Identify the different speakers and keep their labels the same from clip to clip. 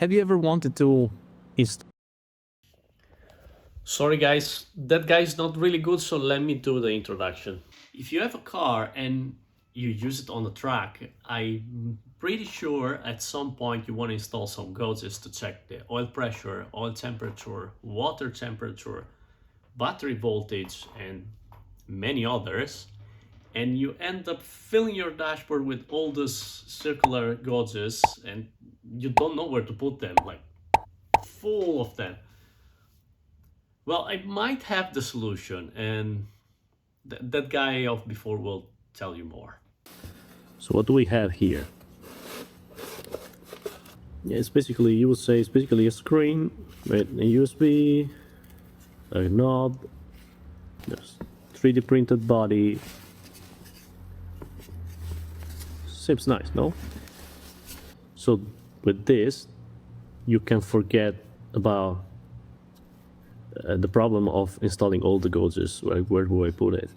Speaker 1: Have you ever wanted to install?
Speaker 2: Sorry guys, that guy is not really good, so let me do the introduction. If you have a car and you use it on the track, I'm pretty sure at some point you want to install some gauges to check the oil pressure, oil temperature, water temperature, battery voltage, and many others. And you end up filling your dashboard with all those circular gauges and you don't know where to put them, like full of them. Well, I might have the solution, and that guy of before will tell you more.
Speaker 1: So what do we have here? Yeah, it's basically, you would say it's basically a screen with a USB, a knob, there's 3D printed body. Seems nice, no? So with this, you can forget about the problem of installing all the gauges. Where do I put it?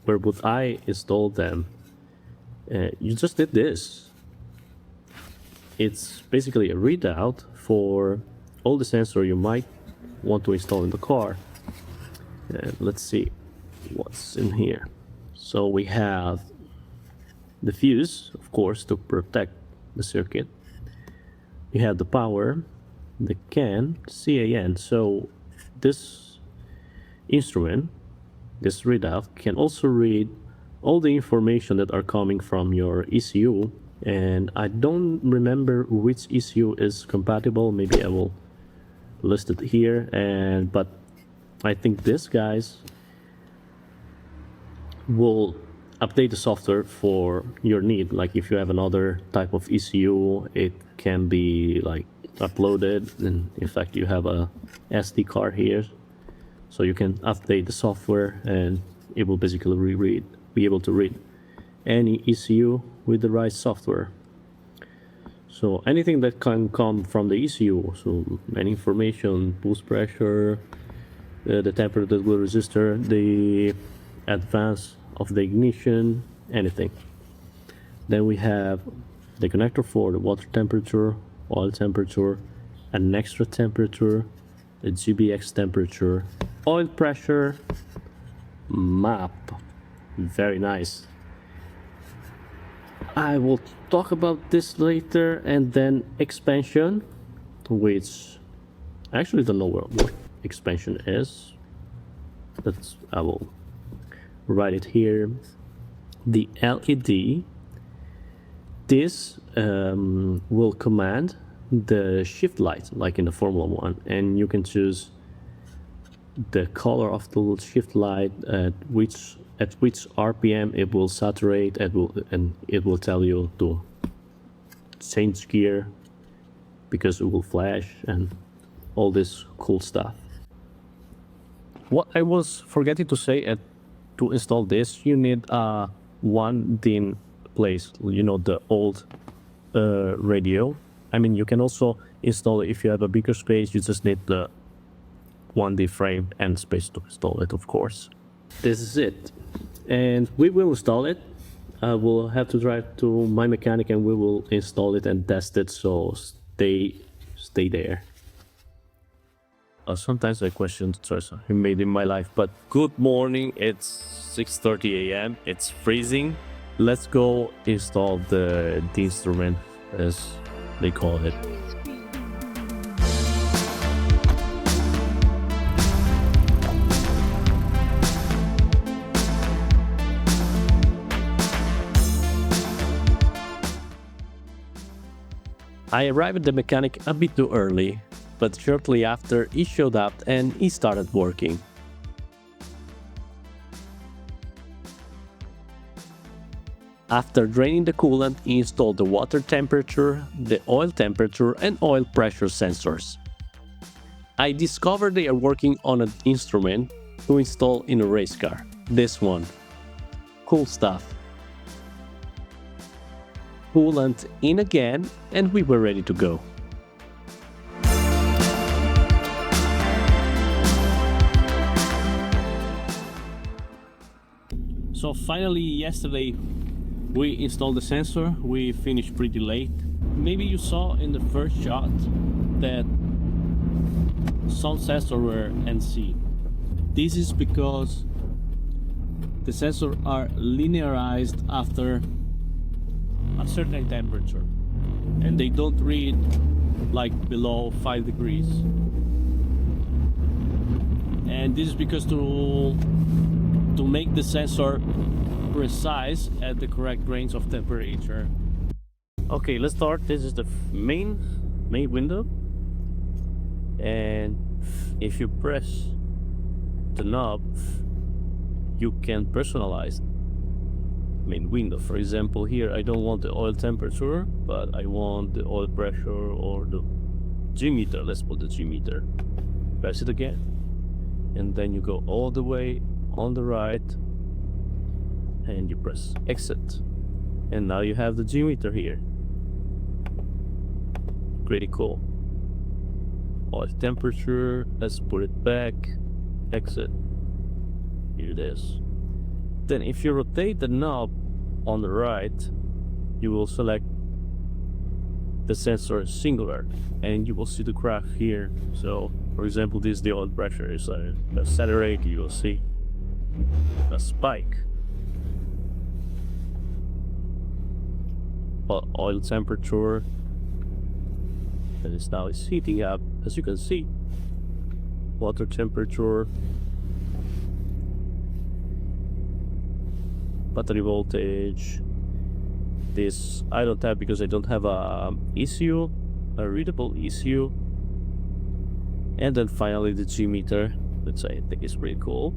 Speaker 1: Where would I install them? You just did this. It's basically a readout for all the sensor you might want to install in the car. And let's see what's in here. So we have the fuse, of course, to protect the circuit. We have the power, the CAN. So this instrument, this readout, can also read all the information that are coming from your ECU. And I don't remember which ECU is compatible. Maybe I will list it here. But I think this guys will update the software for your need. Like if you have another type of ECU, it can be like uploaded, and in fact you have a SD card here, so you can update the software and it will basically be able to read any ECU with the right software. So anything that can come from the ECU, so any information, pulse pressure, the temperature that will resistor, the advance of the ignition, anything. Then we have the connector for the water temperature, oil temperature, an extra temperature, a GBX temperature, oil pressure, map. Very nice. I will talk about this later. And then expansion, which I actually don't know what expansion is. I will write it here. The LED, this will command the shift light, like in the Formula 1, and you can choose the color of the shift light, at which RPM it will saturate, and it will tell you to change gear because it will flash and all this cool stuff. What I was forgetting to say, to install this, you need one DIN place, the old radio. I mean, you can also install it if you have a bigger space. You just need the 1D frame and space to install it, of course. This is it, and we will install it. I will have to drive to my mechanic and we will install it and test it, so stay there. Sometimes I question the choice I made in my life, but good morning, it's 6:30 a.m. It's freezing. Let's go install the DINstrument, as they call it. I arrived at the mechanic a bit too early, but shortly after he showed up and he started working. After draining the coolant, he installed the water temperature, the oil temperature and oil pressure sensors. I discovered they are working on an instrument to install in a race car. This one. Cool stuff. Coolant in again, and we were ready to go. So finally, yesterday we installed the sensor. We finished pretty late, maybe you saw in the first shot that some sensors were NC. This is because the sensors are linearized after a certain temperature and they don't read like below 5 degrees. And this is because to make the sensor precise at the correct range of temperature. Okay, let's start. This is the main window, and if you press the knob, you can personalize main window. For example, here I don't want the oil temperature, but I want the oil pressure or the G meter. Let's put the G meter. Press it again, and then you go all the way on the right, and you press exit, and now you have the G meter here. Pretty cool. Oil temperature. Let's put it back. Exit. Here it is. Then if you rotate the knob on the right, you will select the sensor singular and you will see the graph here. So for example, this is the oil pressure. Is accelerate, you will see a spike. Oil temperature, and it's now heating up, as you can see. Water temperature, battery voltage. This I don't have because I don't have a ECU, a readable ECU. And then finally the G meter, which I think is pretty cool.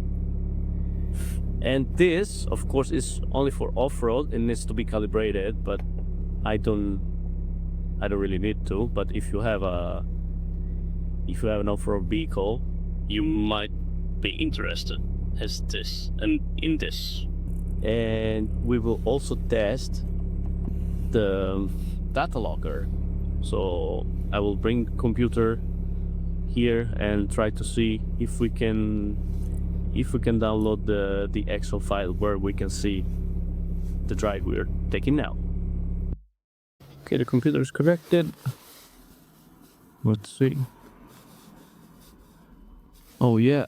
Speaker 1: And this, of course, is only for off-road and needs to be calibrated, but I don't really need to. But if you have an off-road vehicle, you might be interested in this. And we will also test the data logger. So I will bring the computer here and try to see if we can download the Excel file where we can see the drive we're taking now. Okay, the computer is connected. Let's see. Oh yeah.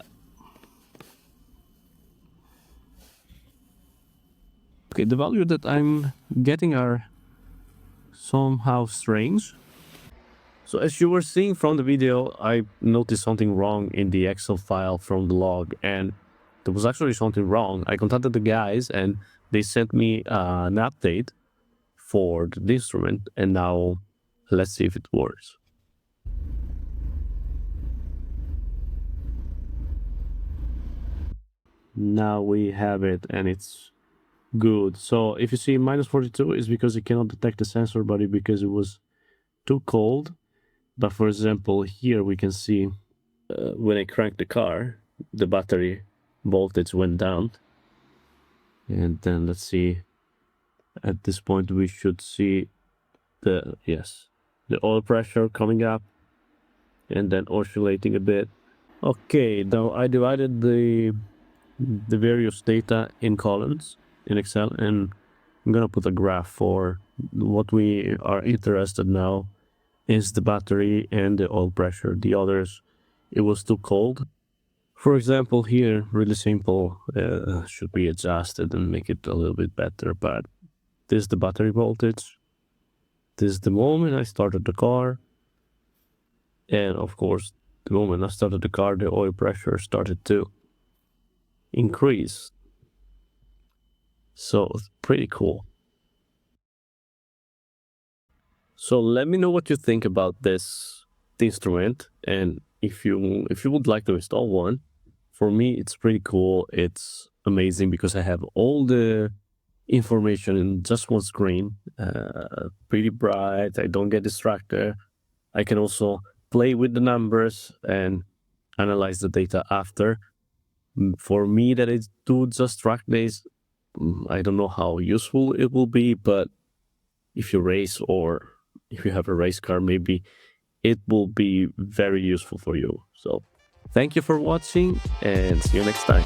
Speaker 1: Okay, the value that I'm getting are somehow strange. So as you were seeing from the video, I noticed something wrong in the Excel file from the log, and there was actually something wrong. I contacted the guys and they sent me an update for the DINstrument, and now let's see if it works. Now we have it and it's good. So if you see -42 is because it cannot detect the sensor body because it was too cold. But for example, here we can see when I crank the car, the battery voltage went down. And then let's see, at this point we should see the oil pressure coming up and then oscillating a bit. Okay, now I divided the various data in columns in Excel, and I'm gonna put a graph for what we are interested now is the battery and the oil pressure. The others, it was too cold. For example, here, really simple, should be adjusted and make it a little bit better, but this is the battery voltage. This is the moment I started the car. And of course, the moment I started the car, the oil pressure started to increase. So it's pretty cool. So let me know what you think about this instrument, and if you would like to install one. For me, it's pretty cool. It's amazing because I have all the information in just one screen. Pretty bright. I don't get distracted. I can also play with the numbers and analyze the data after. For me, that is do just track days. I don't know how useful it will be, but if you race or if you have a race car, maybe it will be very useful for you. So thank you for watching and see you next time.